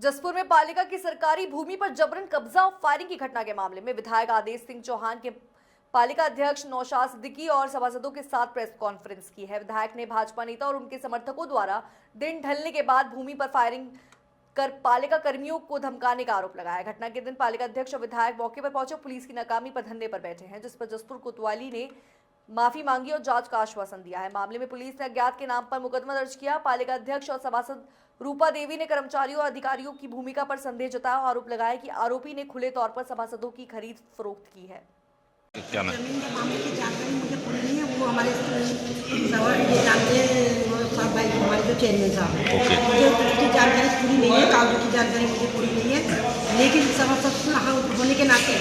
जसपुर में पालिका की सरकारी भूमि पर जबरन कब्जा और फायरिंग की घटना के मामले में विधायक आदेश सिंह चौहान के पालिका अध्यक्ष नौशाद सिद्दीकी और सभासदों के साथ प्रेस कॉन्फ्रेंस की है। विधायक ने भाजपा नेता और उनके समर्थकों द्वारा दिन ढलने के बाद भूमि पर फायरिंग कर पालिका कर्मियों को धमकाने का आरोप लगाया। घटना के दिन पालिका अध्यक्ष और विधायक मौके पर पहुंचे, पुलिस की नाकामी पर धरने पर बैठे हैं, जिस पर जसपुर कोतवाली ने माफी मांगी और जांच का आश्वासन दिया है। मामले में पुलिस ने अज्ञात के नाम पर मुकदमा दर्ज किया। पालिका अध्यक्ष और सभासद रूपा देवी ने कर्मचारियों और अधिकारियों की भूमिका पर संदेह जताया और आरोप लगाया कि आरोपी ने खुले तौर पर सभासदों की खरीद फरोख्त की है। क्या ना जमीन के मामले की जानकारी मुझे पूरी नहीं है, वो हमारे ये जानते हैं साहब भाई, हमारे जो चेयरमैन साहब हैं, मुझे उसकी जानकारी पूरी नहीं है, कागजों की जानकारी मुझे पूरी नहीं है, लेकिन सभासद होने के नाते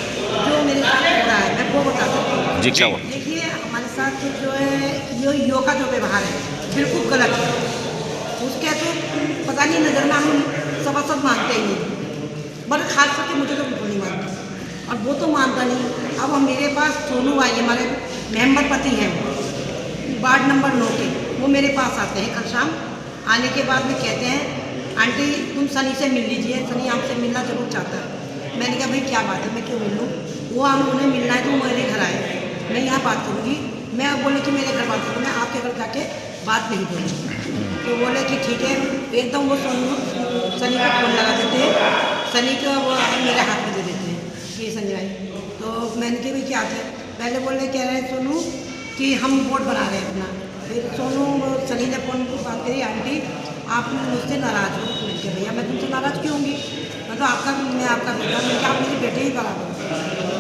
जो मेरे साथ हो रहा है मैं वो बता सकती हूँ। जी क्या हुआ? देखिए, हमारे साथ जो है यो का जो व्यवहार है बिल्कुल गलत है। उसके तो पता नहीं नजर में हम सभासद मानते ही नहीं, बल्कि खास करके मुझे तो बिल्कुल नहीं मानता और वो तो मानता नहीं। अब हम मेरे पास सोनू भाई हमारे मेंबर पति हैं, वार्ड नंबर 9 के, वो मेरे पास आते हैं कल शाम। आने के बाद में कहते हैं आंटी तुम सनी से मिल लीजिए, सनी हमसे मिलना जरूर चाहता है। मैंने कहा भाई क्या बात है, मैं क्यों मिल लूँ? वो हम उन्हें मिलना है तो मेरे घर आए, मैं यहाँ बात करूँगी। मैं बोले कि मेरे घर बात करूँ, मैं आपके घर जाके बात नहीं बोलूँगी। तो बोले कि ठीक है। एकदम वो सनी का फोन लगा देते हैं, सनी का वो मेरे हाथ में दे देते हैं कि सनी भाई। तो मैंने कहा भाई क्या था? पहले बोले कह रहे हैं सोनू कि हम वोट बना रहे हैं अपना। फिर सोनू सनी ने फ़ोन पर बात करी, आंटी आप मुझसे नाराज़ हो? मैंने कहा भैया मैं तुमसे नाराज़ क्यों होंगी, मैं तो मैं आपका बेटा, मैं क्या आप मेरे बेटे ही बराबर।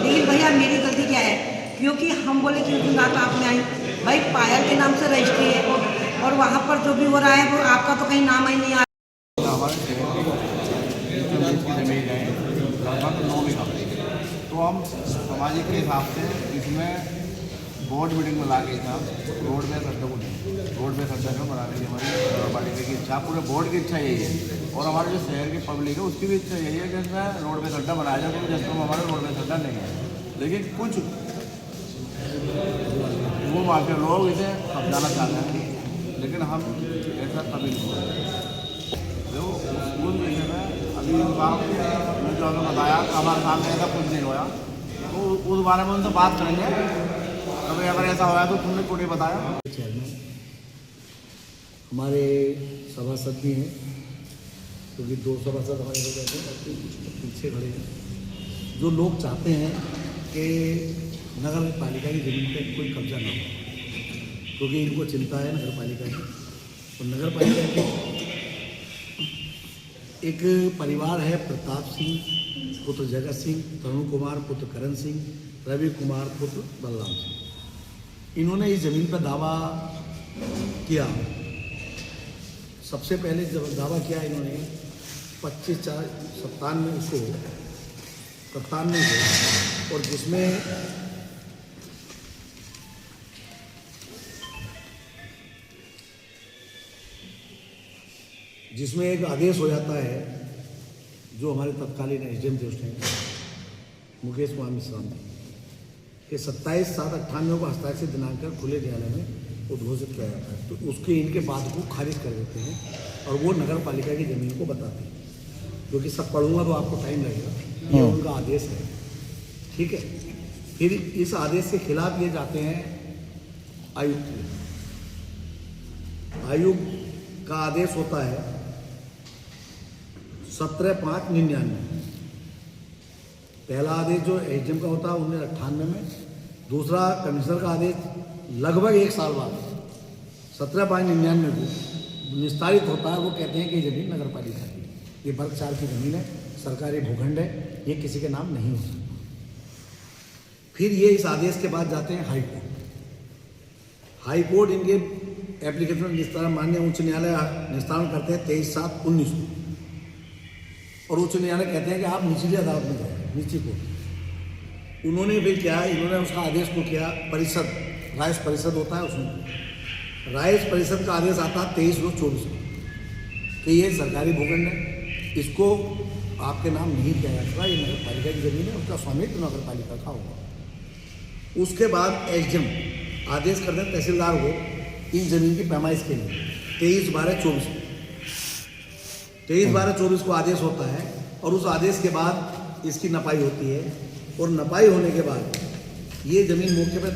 लेकिन भैया मेरी गलती क्या है, क्योंकि हम बोले कि उस दिन रात आप में आई, भाई पायल के नाम से रजिस्ट्री है और वहाँ पर जो भी हो रहा है वो आपका तो कहीं नाम ही नहीं आ रहा। हमारे शहर की जमीन है लगभग 9 बीघा, तो हम सामाजिक के हिसाब से इसमें बोर्ड मीटिंग में ला गई था। रोड में खड्डा क्यों बनाने की हमारी पालिका की इच्छा, पूरे बोर्ड की इच्छा यही है और हमारे जो शहर की पब्लिक है उसकी भी इच्छा यही है कि इसमें रोड में खड्डा बनाया जाए, क्योंकि जैसे हमारे रोड में खड्डा नहीं है। लेकिन कुछ वो माफिया लोग इसे समझाना चाहते हैं, लेकिन हम ऐसा कभी नहीं होगा। जो स्कूल विषय में अभी ने जो हमें बताया हमारे सामने ऐसा कुछ नहीं हुआ, तो उस बारे में उनसे बात करेंगे। कभी अगर ऐसा हुआ तो तुमने कुछ बताया। चेयरमैन हमारे सभासद भी हैं, क्योंकि 2 सभासद हमारे हो जाते हैं, पीछे खड़े हैं। जो लोग चाहते हैं कि नगर पालिका की ज़मीन पर कोई कब्जा ना हो, क्योंकि इनको चिंता है नगर पालिका की। और नगर पालिका के एक परिवार है, प्रताप सिंह पुत्र जगत सिंह, तरुण कुमार पुत्र करण सिंह, रवि कुमार पुत्र बलराम सिंह। इन्होंने इस ज़मीन पर दावा किया। सबसे पहले जब दावा किया इन्होंने 25/4/97 को, और जिसमें एक आदेश हो जाता है, जो हमारे तत्कालीन एसडीएम थे उस टाइम मुकेश कुमार मिश्रा ने, कि 27/7/98 को हस्ताक्षरित दिनांक कर खुले न्यायालय में उद्घोषित किया जाता है। तो उसके इनके बाद को खारिज कर देते हैं और वो नगर पालिका की ज़मीन को बताते हैं, क्योंकि सब पढ़ूंगा तो आपको टाइम लगेगा। ये उनका आदेश है, ठीक है। फिर इस आदेश के खिलाफ ये जाते हैं आयुक्त। आयुक्त का आदेश होता है 17/5/99। पहला आदेश जो एसडीएम का होता है 1998 में, दूसरा कमिश्नर का आदेश लगभग 1 साल बाद 17/5/99 को निस्तारित होता है। वो कहते हैं कि ये ज़मीन नगर पालिका की, ये वर्ग 4 की ज़मीन है, सरकारी भूखंड है, ये किसी के नाम नहीं हो सकता। फिर ये इस आदेश के बाद जाते हैं हाई कोर्ट। हाई कोर्ट इनके एप्लीकेशन निस्तारण माननीय उच्च न्यायालय निस्तारण करते हैं 23/7/19 को, और उच्च न्यायालय कहते हैं कि आप निचली अदालत में जाओ, नीची कोर्ट। उन्होंने भी क्या, इन्होंने उसका आदेश को किया, परिषद राइस परिषद होता है, उसमें राइस परिषद का आदेश आता है 23/24 को कि ये सरकारी भूखंड है, इसको आपके नाम नहीं किया जा सकता, ये नगर पालिका की ज़मीन है, उसका स्वामित्व नगर पालिका का होगा। उसके बाद एसडीएम आदेश करते हैं तहसीलदार को इन ज़मीन की पैमाइश के लिए 23/12/24 को। 23/12/24 को आदेश होता है और उस आदेश के बाद इसकी नपाई होती है और नपाई होने के बाद ये जमीन मौके पर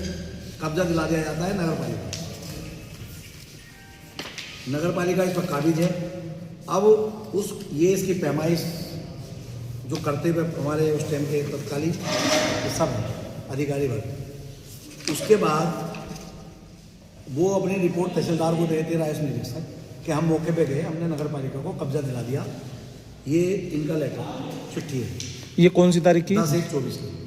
कब्जा दिला दिया जाता है नगर पालिका इस पर काबिज है। अब ये इसकी पैमाइश जो करते हुए हमारे उस टाइम के तत्कालीन सब अधिकारी वर्ग, उसके बाद वो अपनी रिपोर्ट तहसीलदार को देते राइस निरीक्षक कि हम मौके पे गए, हमने नगर पालिका को कब्जा दिला दिया। ये इनका लेटर चिट्ठी है, ये कौन सी तारीख की? 10/1/24 की।